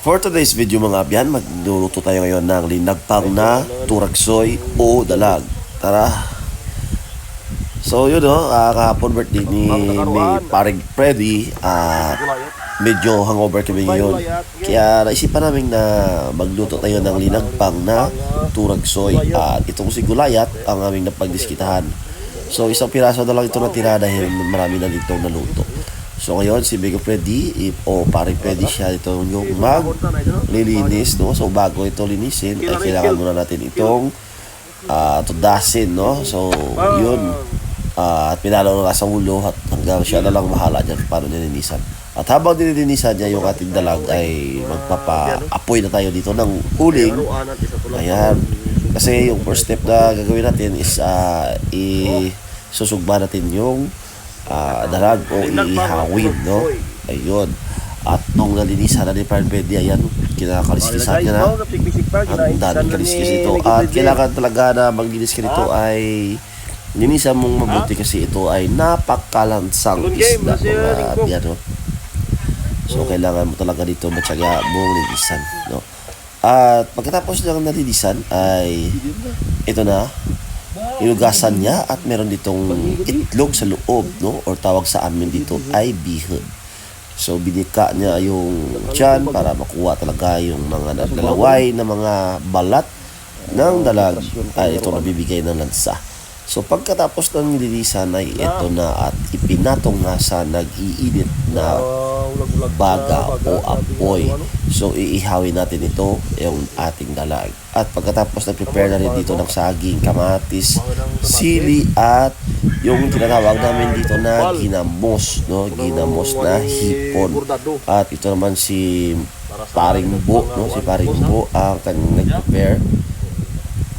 For today's video mga abyan, magluluto tayo ngayon ng linagpang na turagsoy o dalag. Tara! So yun kahapon birthday ni paring Freddy at medyo hangover kami ngayon. Kaya naisipan namin na magluto tayo ng linagpang na turagsoy at itong si Gulayat ang aming napagdiskitahan. So isang piraso na lang ito natira dahil marami na dito naluto. So ngayon si Big Freddy o paring Freddy siya ito yung maglilinis, no? So bago ito linisin ay kailangan muna natin itong tudasin, no? So yun at pinalo na sa ulo at hanggang siya na lang bahala dyan paano nilinisan. At habang nilinisan niya yung ating dalag ay magpapa-apoy na tayo dito ng uling. Ayan. Kasi yung first step na gagawin natin is isusugba natin yung dalag o iihawin, no? Ayun. At nung nalinisan na ni Parang Pwede, ayan, kinakaliskisan niya na. Ang daming kaliskis ito. At kailangan talaga na maglinis ka nito ay linisan mong mabuti kasi ito ay napakalansang isda, mga biyano. So, kailangan mo talaga dito matyaga mong linisan, no? At pagkatapos ng nalinisan ay ito na, inugasan niya at meron ditong itlog sa loob, no? Or tawag sa amin dito ay bihod. So binika niya yung tiyan para makuha talaga yung mga nalalaway na mga balat ng dalag ay ito nabibigay ng lansa. So pagkatapos ng nilinisan ay ito na at ipinatong na sa nag-iinit na baga o apoy. So iihawin natin ito yung ating dalag. At pagkatapos na-prepare na rin dito ng saging, kamatis, sili at yung tinatawag namin dito na ginamos, no? Ginamos na hipon. At ito naman si Paring Bo, no? Si Paring Bo ang nag-prepare.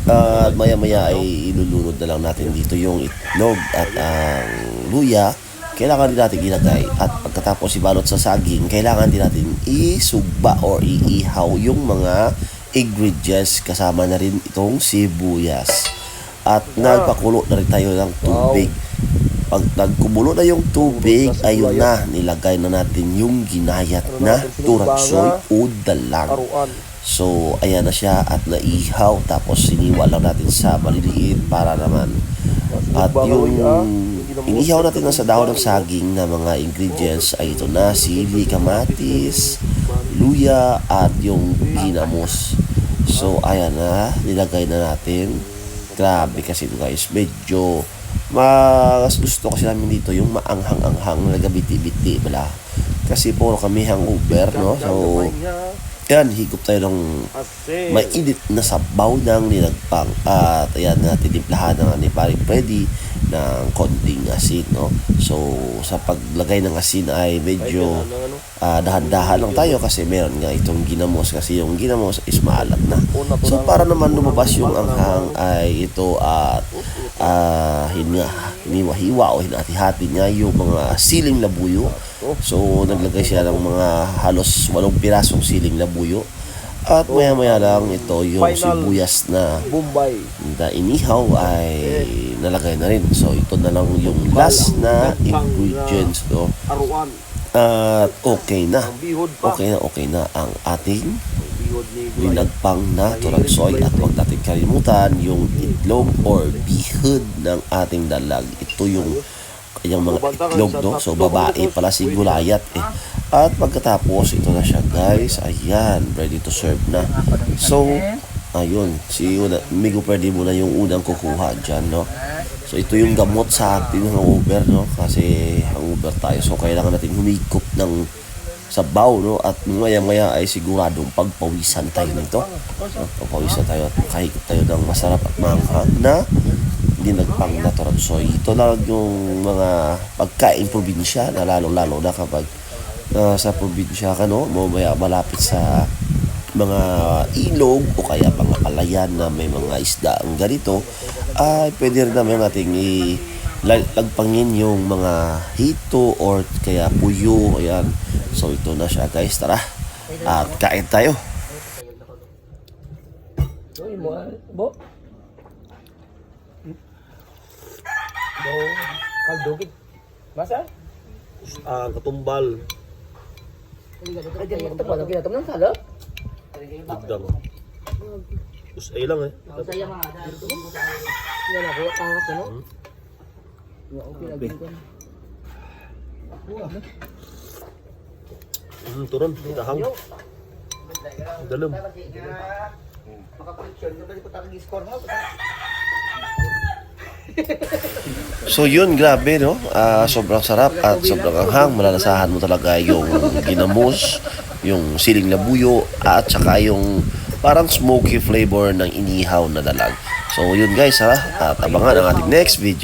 At maya-maya ay ilulunod na lang natin dito yung itlog at ang luya. Kailangan din natin ilagay. At pagkatapos ibalot sa saging, kailangan din natin isugba or iihaw yung mga ingredients. Kasama na rin itong sibuyas. At nagpakulo na rin tayo ng tubig. Pag nagkumulo na yung tubig, ayun na, nilagay na natin yung ginayat na turagsoy o dalag. So, ayan na siya at naihaw. Tapos, siniwa lang natin sa maliliit para naman. At yung inihaw natin sa dahon ng saging na mga ingredients ay ito na, sili, kamatis, luya, at yung ginamos. So, ayan na, nilagay na natin. Grabe kasi ito guys, medyo mas gusto kasi namin dito yung maanghang-anghang na gabiti-biti, bala. Kasi puro kami hangover, no? So, yan, higop tayo ng mainit na sabaw ng linagpang. At ayan, tinimplahan ng ni Paring Freddy ng konting asin, no? So, sa paglagay ng asin ay medyo dahan-dahan lang tayo kasi meron nga itong ginamos kasi yung ginamos is maalat na. So, para naman lumabas yung anghang ay ito at hiniwa-hiwa o hinati-hati niya yung mga siling labuyo. So, naglagay siya ng mga halos 8 pirasong siling labuyo. At maya-maya lang ito yung sibuyas na inihaw ay nalagay na rin. So, ito na lang yung last na ingredients, no? At okay na ang ating linagpang na turagsoy. At huwag natin kalimutan yung itlog or bihod ng ating dalag. Ito yung kanyang mga itlog, no? So, babae pala si Gulayat, eh. At pagkatapos, ito na siya, guys. Ayan, ready to serve na. So, ayun, Migo Pwede muna yung unang kukuha dyan, no? So, ito yung gamot sa ating hangover, no? Kasi hangover tayo. So, kailangan natin humigop ng sabaw, no? At maya-maya ay siguradong pagpawisan tayo nito. No? Pagpawisan tayo at makahigop tayo ng masarap at manghang na linagpang na turagsoy. Ito lang yung mga pagkain probinsya na lalo-lalo na kapag sa probinsya ka, no? Malapit sa mga ilog o kaya mga palayan na may mga isda ang ganito, ay pwede rin naman nating lagpangin yung mga hito or kaya puyo. Ayan. So ito na siya guys, tara at kain tayo. Kaldugit. Masa? Katumbal. Ay, ganyan ito po. Nagkinatom ng salo? Dagdag. Us ay lang eh. Saya mga dahil ito. Yan ako, tawag ano? Yan ako pinagin ko. Turun, tahang. Dalam. So yun, grabe no? Sobrang sarap at sobrang anghang. Malalasahan mo talaga yung ginamos, yung siling labuyo, at saka yung parang smoky flavor ng inihaw na dalag. So yun guys ha, at abangan ang ating next video.